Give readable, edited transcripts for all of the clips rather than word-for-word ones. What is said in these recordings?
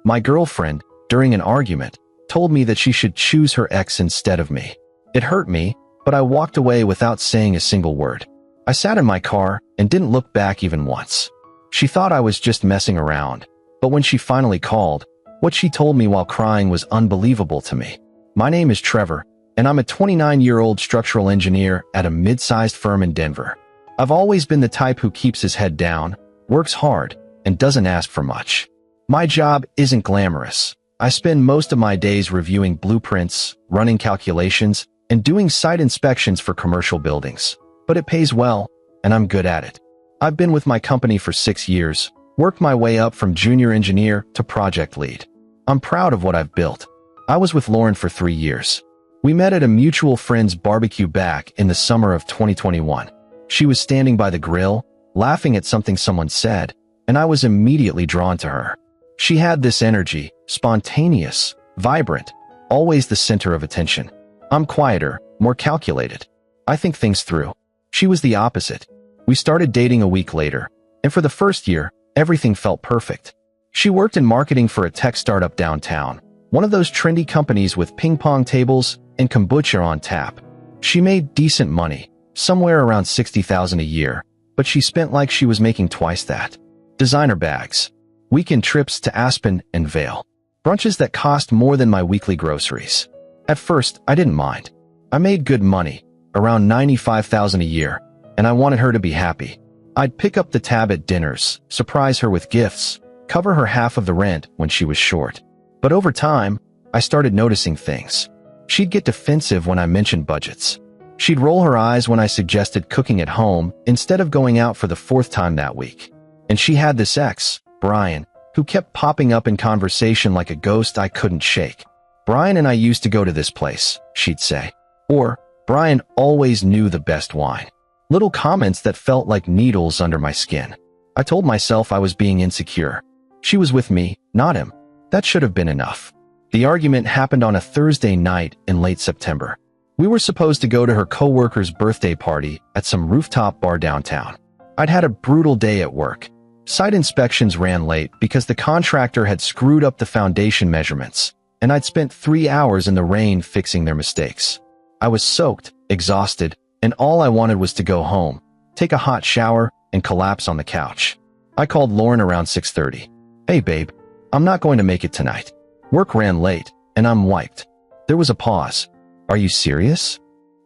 My girlfriend, during an argument, told me that she should choose her ex instead of me. It hurt me, but I walked away without saying a single word. I sat in my car and didn't look back even once. She thought I was just messing around, but when she finally called, what she told me while crying was unbelievable to me. My name is Trevor, and I'm a 29-year-old structural engineer at a mid-sized firm in Denver. I've always been the type who keeps his head down, works hard, and doesn't ask for much. My job isn't glamorous. I spend most of my days reviewing blueprints, running calculations, and doing site inspections for commercial buildings. But it pays well, and I'm good at it. I've been with my company for 6 years, worked my way up from junior engineer to project lead. I'm proud of what I've built. I was with Lauren for 3 years. We met at a mutual friend's barbecue back in the summer of 2021. She was standing by the grill, laughing at something someone said, and I was immediately drawn to her. She had this energy, spontaneous, vibrant, always the center of attention. I'm quieter, more calculated. I think things through. She was the opposite. We started dating a week later, and for the first year, everything felt perfect. She worked in marketing for a tech startup downtown, one of those trendy companies with ping pong tables and kombucha on tap. She made decent money, somewhere around $60,000 a year, but she spent like she was making twice that. Designer bags, weekend trips to Aspen and Vail, brunches that cost more than my weekly groceries. At first, I didn't mind. I made good money, around $95,000 a year, and I wanted her to be happy. I'd pick up the tab at dinners, surprise her with gifts, cover her half of the rent when she was short. But over time, I started noticing things. She'd get defensive when I mentioned budgets. She'd roll her eyes when I suggested cooking at home instead of going out for the 4th time that week. And she had this ex, Brian, who kept popping up in conversation like a ghost I couldn't shake. Brian and I used to go to this place, she'd say. Or, Brian always knew the best wine. Little comments that felt like needles under my skin. I told myself I was being insecure. She was with me, not him. That should have been enough. The argument happened on a Thursday night in late September. We were supposed to go to her coworker's birthday party at some rooftop bar downtown. I'd had a brutal day at work. Site inspections ran late because the contractor had screwed up the foundation measurements, and I'd spent 3 hours in the rain fixing their mistakes. I was soaked, exhausted, and all I wanted was to go home, take a hot shower, and collapse on the couch. I called Lauren around 6:30. Hey babe, I'm not going to make it tonight. Work ran late, and I'm wiped. There was a pause. Are you serious?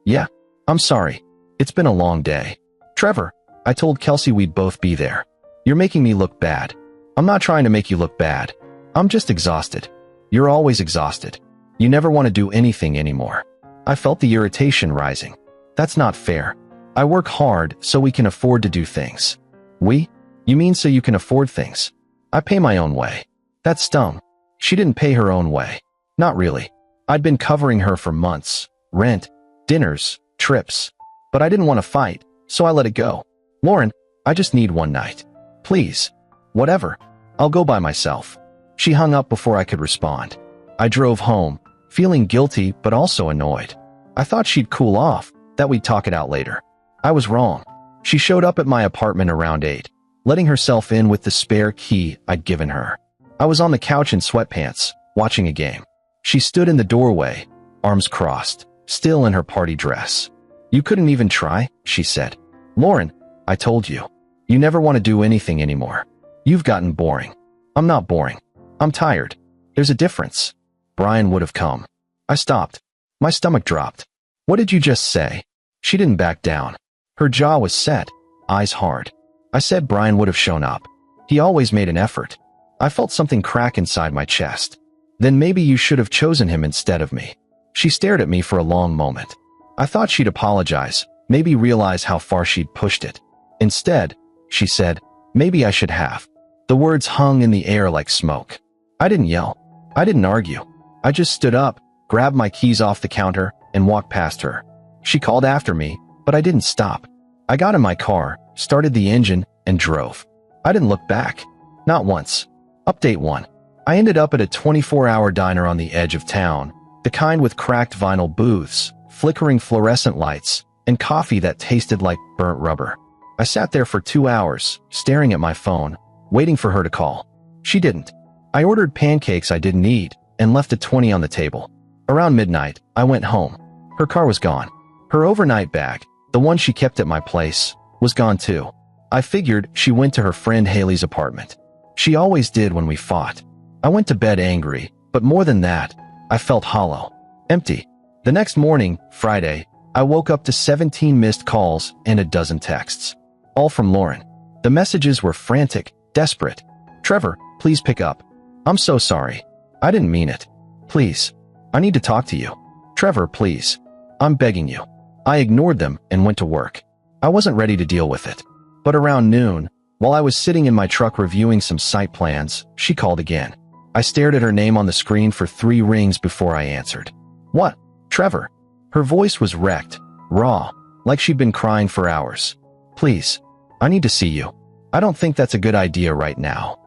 Yeah, I'm sorry. It's been a long day. Trevor, I told Kelsey we'd both be there. You're making me look bad. I'm not trying to make you look bad. I'm just exhausted. You're always exhausted. You never want to do anything anymore. I felt the irritation rising. That's not fair. I work hard so we can afford to do things. We? You mean so you can afford things? I pay my own way. That stung. She didn't pay her own way. Not really. I'd been covering her for months. Rent, dinners, trips. But I didn't want to fight, so I let it go. Lauren, I just need one night. Please. Whatever. I'll go by myself. She hung up before I could respond. I drove home, feeling guilty but also annoyed. I thought she'd cool off, that we'd talk it out later. I was wrong. She showed up at my apartment around 8, letting herself in with the spare key I'd given her. I was on the couch in sweatpants, watching a game. She stood in the doorway, arms crossed, still in her party dress. You couldn't even try, she said. Lauren, I told you. You never want to do anything anymore. You've gotten boring. I'm not boring. I'm tired. There's a difference. Brian would have come. I stopped. My stomach dropped. What did you just say? She didn't back down. Her jaw was set, eyes hard. I said Brian would have shown up. He always made an effort. I felt something crack inside my chest. Then maybe you should have chosen him instead of me. She stared at me for a long moment. I thought she'd apologize, maybe realize how far she'd pushed it. Instead, she said, maybe I should have. The words hung in the air like smoke. I didn't yell. I didn't argue. I just stood up, grabbed my keys off the counter, and walked past her. She called after me, but I didn't stop. I got in my car, started the engine, and drove. I didn't look back. Not once. Update 1. I ended up at a 24-hour diner on the edge of town, the kind with cracked vinyl booths, flickering fluorescent lights, and coffee that tasted like burnt rubber. I sat there for 2 hours, staring at my phone, waiting for her to call. She didn't. I ordered pancakes I didn't eat and left a 20 on the table. Around midnight, I went home. Her car was gone. Her overnight bag, the one she kept at my place, was gone too. I figured she went to her friend Haley's apartment. She always did when we fought. I went to bed angry, but more than that, I felt hollow. Empty. The next morning, Friday, I woke up to 17 missed calls and a dozen texts. All from Lauren. The messages were frantic, desperate. Trevor, please pick up. I'm so sorry. I didn't mean it. Please. I need to talk to you. Trevor, please. I'm begging you. I ignored them and went to work. I wasn't ready to deal with it. But around noon, while I was sitting in my truck reviewing some site plans, she called again. I stared at her name on the screen for 3 rings before I answered. What? Trevor. Her voice was wrecked, raw, like she'd been crying for hours. Please. I need to see you. I don't think that's a good idea right now.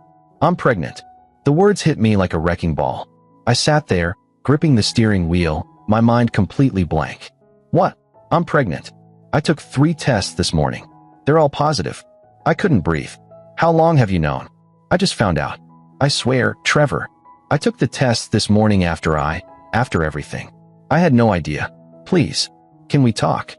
I'm pregnant. The words hit me like a wrecking ball. I sat there, gripping the steering wheel, my mind completely blank. What? I'm pregnant. I took 3 tests this morning. They're all positive. I couldn't breathe. How long have you known? I just found out. I swear, Trevor. I took the tests this morning after everything. I had no idea. Please. Can we talk?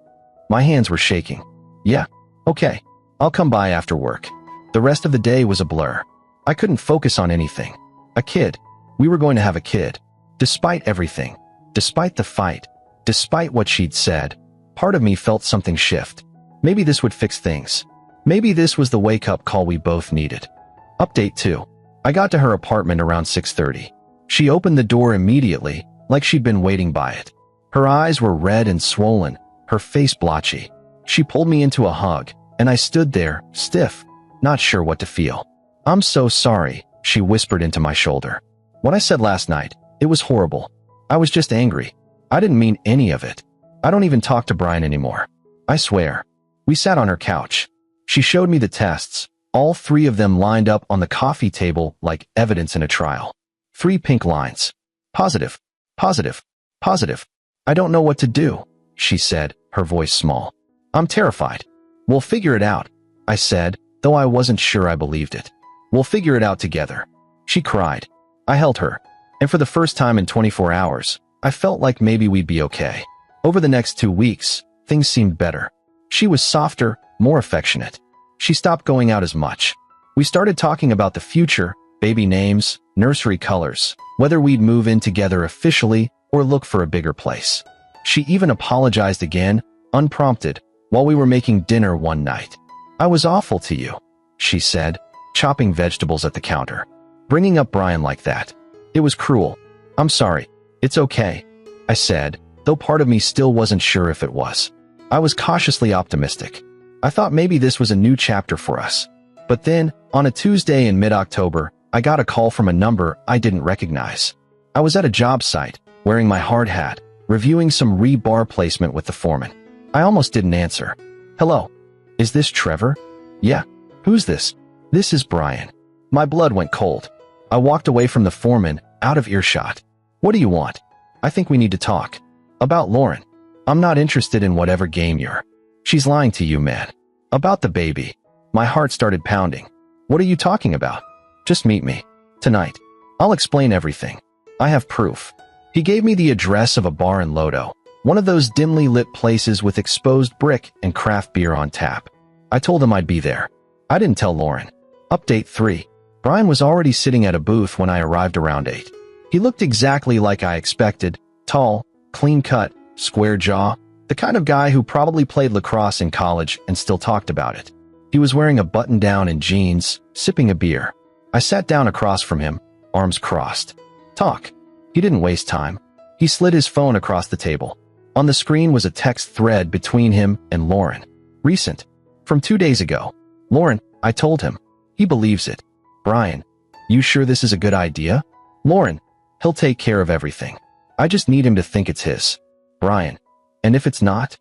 My hands were shaking. Yeah. Okay. I'll come by after work. The rest of the day was a blur. I couldn't focus on anything. A kid. We were going to have a kid. Despite everything. Despite the fight. Despite what she'd said. Part of me felt something shift. Maybe this would fix things. Maybe this was the wake-up call we both needed. Update 2. I got to her apartment around 6:30. She opened the door immediately, like she'd been waiting by it. Her eyes were red and swollen, her face blotchy. She pulled me into a hug, and I stood there, stiff, not sure what to feel. I'm so sorry, she whispered into my shoulder. What I said last night, it was horrible. I was just angry. I didn't mean any of it. I don't even talk to Brian anymore. I swear. We sat on her couch. She showed me the tests, all 3 of them lined up on the coffee table like evidence in a trial. 3 pink lines. Positive, positive, positive. I don't know what to do, she said, her voice small. I'm terrified. We'll figure it out, I said, though I wasn't sure I believed it. We'll figure it out together. She cried. I held her, and for the first time in 24 hours, I felt like maybe we'd be okay. Over the next 2 weeks, things seemed better. She was softer, more affectionate. She stopped going out as much. We started talking about the future, baby names, nursery colors, whether we'd move in together officially or look for a bigger place. She even apologized again, unprompted, while we were making dinner one night. I was awful to you, she said, chopping vegetables at the counter. Bringing up Brian like that. It was cruel. I'm sorry. It's okay, I said, though part of me still wasn't sure if it was. I was cautiously optimistic. I thought maybe this was a new chapter for us. But then, on a Tuesday in mid-October, I got a call from a number I didn't recognize. I was at a job site, wearing my hard hat, reviewing some rebar placement with the foreman. I almost didn't answer. Hello. Is this Trevor? Yeah. Who's this? This is Brian. My blood went cold. I walked away from the foreman, out of earshot. What do you want? I think we need to talk. About Lauren. I'm not interested in whatever game you're. She's lying to you, man. About the baby. My heart started pounding. What are you talking about? Just meet me. Tonight. I'll explain everything. I have proof. He gave me the address of a bar in Lodo, one of those dimly lit places with exposed brick and craft beer on tap. I told him I'd be there. I didn't tell Lauren. Update 3. Brian was already sitting at a booth when I arrived around 8. He looked exactly like I expected, tall, clean-cut, square jaw, the kind of guy who probably played lacrosse in college and still talked about it. He was wearing a button-down and jeans, sipping a beer. I sat down across from him, arms crossed. Talk. He didn't waste time. He slid his phone across the table. On the screen was a text thread between him and Lauren. Recent. From 2 days ago. Lauren, I told him. He believes it. Brian, you sure this is a good idea? Lauren, he'll take care of everything. I just need him to think it's his. Brian, and if it's not?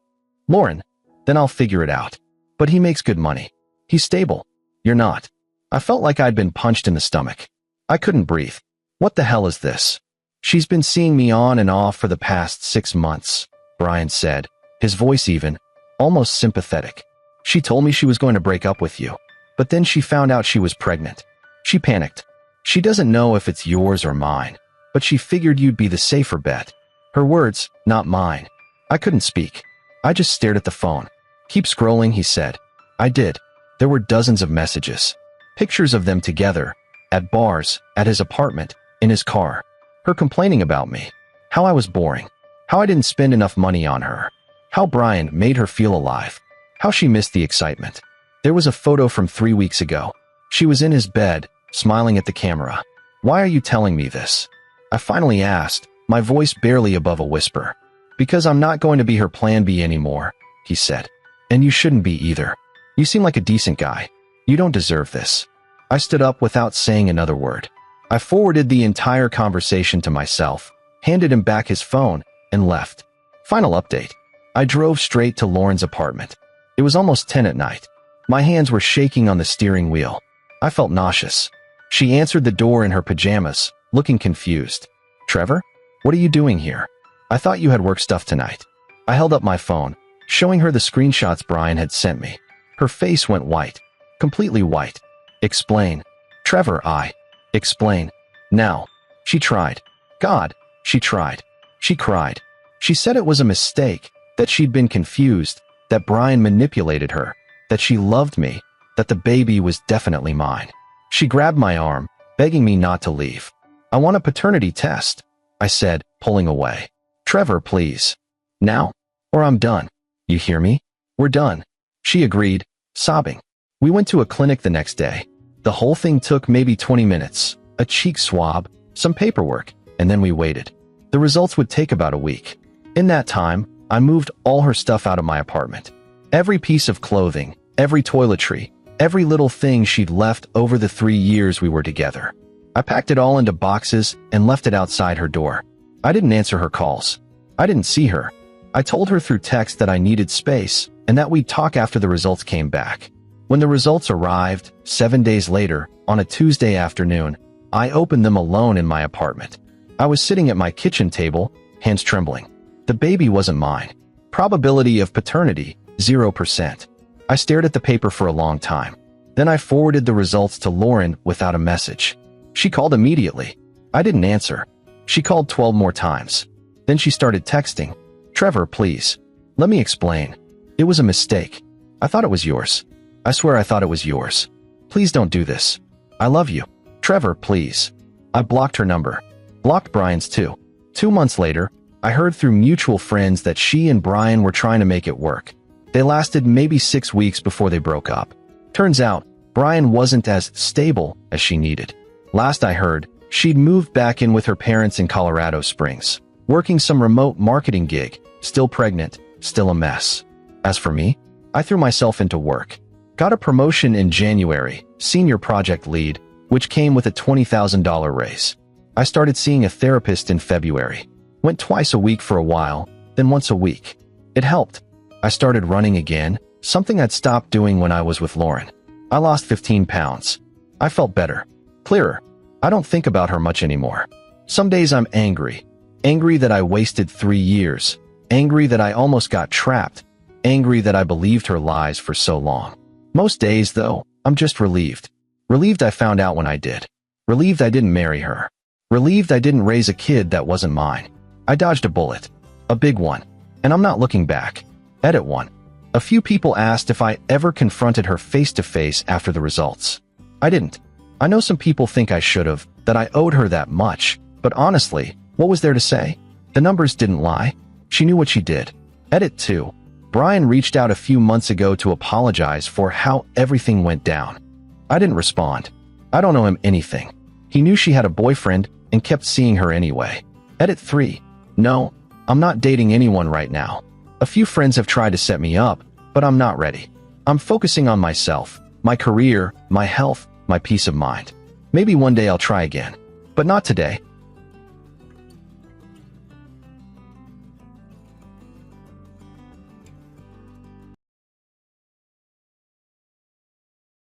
Lauren, then I'll figure it out. But he makes good money. He's stable. You're not. I felt like I'd been punched in the stomach. I couldn't breathe. What the hell is this? She's been seeing me on and off for the past 6 months, Brian said, his voice even, almost sympathetic. She told me she was going to break up with you, but then she found out she was pregnant. She panicked. She doesn't know if it's yours or mine, but she figured you'd be the safer bet. Her words, not mine. I couldn't speak. I just stared at the phone. Keep scrolling, he said. I did. There were dozens of messages. Pictures of them together, at bars, at his apartment, in his car. Her complaining about me. How I was boring. How I didn't spend enough money on her. How Brian made her feel alive. How she missed the excitement. There was a photo from 3 weeks ago. She was in his bed, smiling at the camera. Why are you telling me this? I finally asked, my voice barely above a whisper. Because I'm not going to be her plan B anymore, he said. And you shouldn't be either. You seem like a decent guy. You don't deserve this. I stood up without saying another word. I forwarded the entire conversation to myself, handed him back his phone, and left. Final update. I drove straight to Lauren's apartment. It was almost 10 at night. My hands were shaking on the steering wheel. I felt nauseous. She answered the door in her pajamas, looking confused. Trevor? What are you doing here? I thought you had work stuff tonight. I held up my phone, showing her the screenshots Brian had sent me. Her face went white. Completely white. Explain. Trevor, Explain. Now. She tried. God, she tried. She cried. She said it was a mistake, that she'd been confused, that Brian manipulated her, that she loved me, that the baby was definitely mine. She grabbed my arm, begging me not to leave. I want a paternity test, I said, pulling away. Trevor, please. Now? Or I'm done. You hear me? We're done. She agreed, sobbing. We went to a clinic the next day. The whole thing took maybe 20 minutes, a cheek swab, some paperwork, and then we waited. The results would take about a week. In that time, I moved all her stuff out of my apartment. Every piece of clothing, every toiletry, every little thing she'd left over the 3 years we were together. I packed it all into boxes and left it outside her door. I didn't answer her calls. I didn't see her. I told her through text that I needed space and that we'd talk after the results came back. When the results arrived, 7 days later, on a Tuesday afternoon, I opened them alone in my apartment. I was sitting at my kitchen table, hands trembling. The baby wasn't mine. Probability of paternity, 0%. I stared at the paper for a long time. Then I forwarded the results to Lauren without a message. She called immediately. I didn't answer. She called 12 more times. Then she started texting. Trevor, please. Let me explain. It was a mistake. I thought it was yours. I swear I thought it was yours. Please don't do this. I love you. Trevor, please. I blocked her number. Blocked Brian's too. 2 months later, I heard through mutual friends that she and Brian were trying to make it work. They lasted maybe 6 weeks before they broke up. Turns out, Brian wasn't as stable as she needed. Last I heard, she'd moved back in with her parents in Colorado Springs, working some remote marketing gig, still pregnant, still a mess. As for me, I threw myself into work. Got a promotion in January, senior project lead, which came with a $20,000 raise. I started seeing a therapist in February. Went twice a week for a while, then once a week. It helped. I started running again, something I'd stopped doing when I was with Lauren. I lost 15 pounds. I felt better, clearer. I don't think about her much anymore. Some days I'm angry. Angry that I wasted 3 years. Angry that I almost got trapped. Angry that I believed her lies for so long. Most days, though, I'm just relieved. Relieved I found out when I did. Relieved I didn't marry her. Relieved I didn't raise a kid that wasn't mine. I dodged a bullet. A big one. And I'm not looking back. Edit 1. A few people asked if I ever confronted her face-to-face after the results. I didn't. I know some people think I should have, that I owed her that much, but honestly, what was there to say? The numbers didn't lie. She knew what she did. Edit 2. Brian reached out a few months ago to apologize for how everything went down. I didn't respond. I don't know him anything. He knew she had a boyfriend and kept seeing her anyway. Edit 3. No, I'm not dating anyone right now. A few friends have tried to set me up, but I'm not ready. I'm focusing on myself, my career, my health, my peace of mind. Maybe one day I'll try again, but not today.